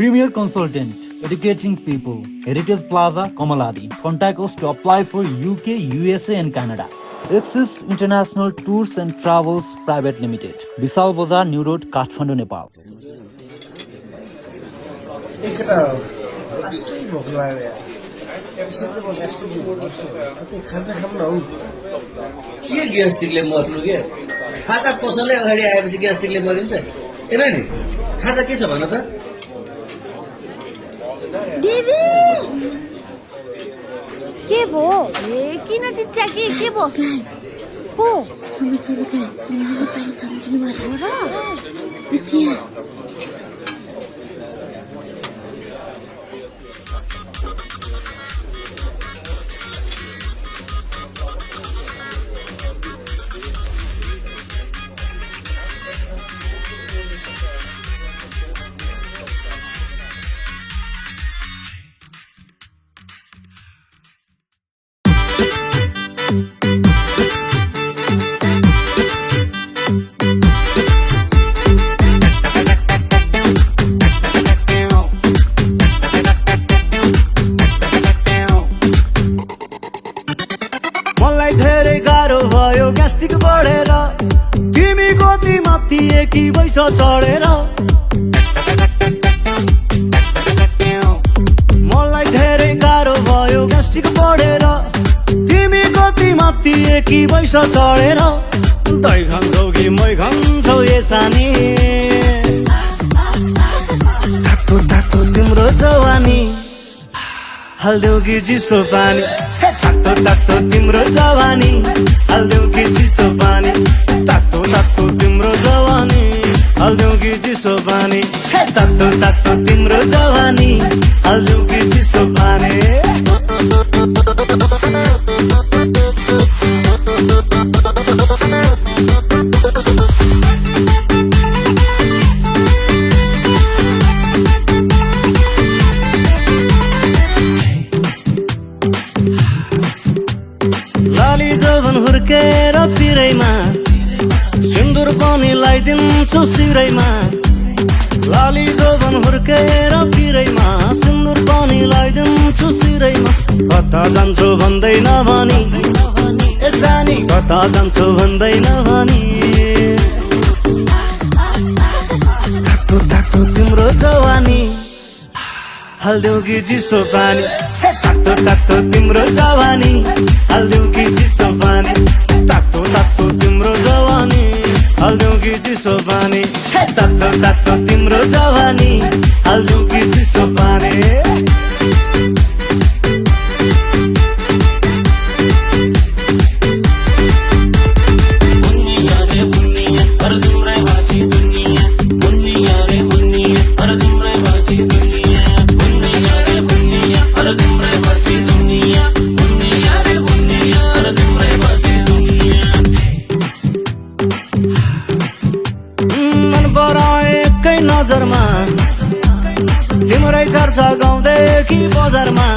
Premier Consultant, educating people. Heritage Plaza, Kamaladi. Contact us to apply for UK, USA and Canada. Axis International Tours and Travels Private Limited. Bisal Bazar, New Road, Kathmandu, Nepal. के ग्यास्ट्रिकले मर्नु के खाजा पसलले अगाडि आएपछि ग्यास्ट्रिकले मरिन्छ हेर नि खाजा के छ भन त दिदी के भो ए किन चिच्चा के भो को समितिले चाहिँ पानी सम्झिनु भयो र बिचिया ग्यास्ट्रिक बढेर तिमी कति माथिए कि पैसा चढेर मलाई धेरै गाह्रो भयो ग्यास्ट्रिक बढेर तिमी कति माथिए कि पैसा चढेर तै खान्छौ कि मै खान्छौ सानी तातो तातो तिम्रो जवानी हाल्देऊ कि चिसो पानी तातो तातो तिम्रो जवानी हाल्देऊ कि चिसो पानी तातो तातो तिम्रो जवानी हाल्देऊ कि चिसो पानी तातो तातो तिम्रो जवानी हाल्देऊ कि चिसो पानी हुर्केर पिरैमा सिन्दुर पनि लगाइदिन्छु सिरैमा लाली जोबन हुर्केर पिरैमा सिन्दुर पनि लगाइदिन्छु सिरैमा कता जान्छु भन्दैन भनी ए सानी कता जान्छु भन्दैन भनी तातो तातो तिम्रो जवानी हाल्देऊ कि चिसो पानी तातो तातो तिम्रो जवानी हाल्देऊ कि चिसो पानी तातो तातो तिम्रो जवानी हाल्देऊ कि चिसो पानी तातो तातो तिम्रो जवानी हाल्देऊ कि चिसो पानी नजरमा तिम्रै चर्चा गाउँदेखि बजारमा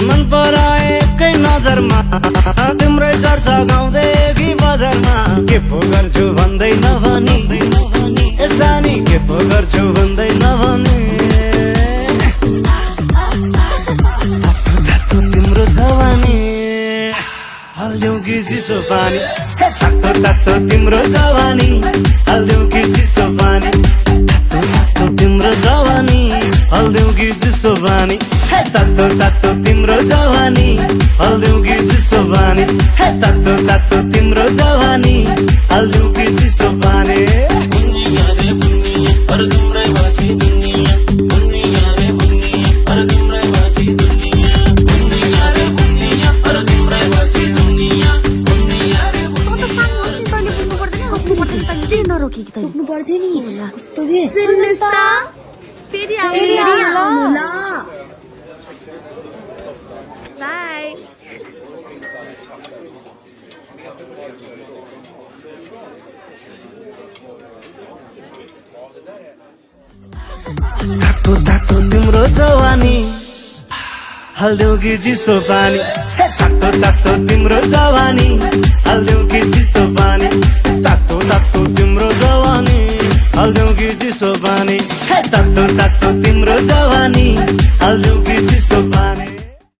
मन पराए एकै नजरमा तिम्रै चर्चा गाउँदेखि बजारमा के पो गर्छु भन्दैन भनी ए सानी के पो गर्छु भन्दैन भनी तातो तातो तिम्रो जवानी हाल्देऊ कि चिसो पानी तातो तातो तिम्रो जवानी हाल्देऊ कि चिसो पानी तिम्रो जवानी हाल्देऊ कि चिसो पानी तातो तातो तिम्रो जवानी हाल्देऊ कि चिसो पानी तातो तातो तिम्रो जवानी हाल्देऊ कि चिसो पानी बुनिया रे बुनिया पर तिम्रै बाछी दुनिया बुनिया रे बुनिया पर तिम्रै बाछी दुनिया बुनिया रे बुनिया पर तिम्रै बाछी दुनिया बुनिया रे त सानो तैले बुझ्नु पर्दैन कति पर्छ तैले नरोकी कि तैले बुझ्नु पर्दैन नि कस्तो के सुन्नुस् त फेरि आउनु ल बाइ तातो तातो तिम्रो जवानी हाल्देऊ कि चिसो पानी तातो तातो तिम्रो जवानी हाल्देऊ कि चिसो पानी तातो तातो तिम्रो जवानी हाल्देऊ कि चिसो पानी तातो तातो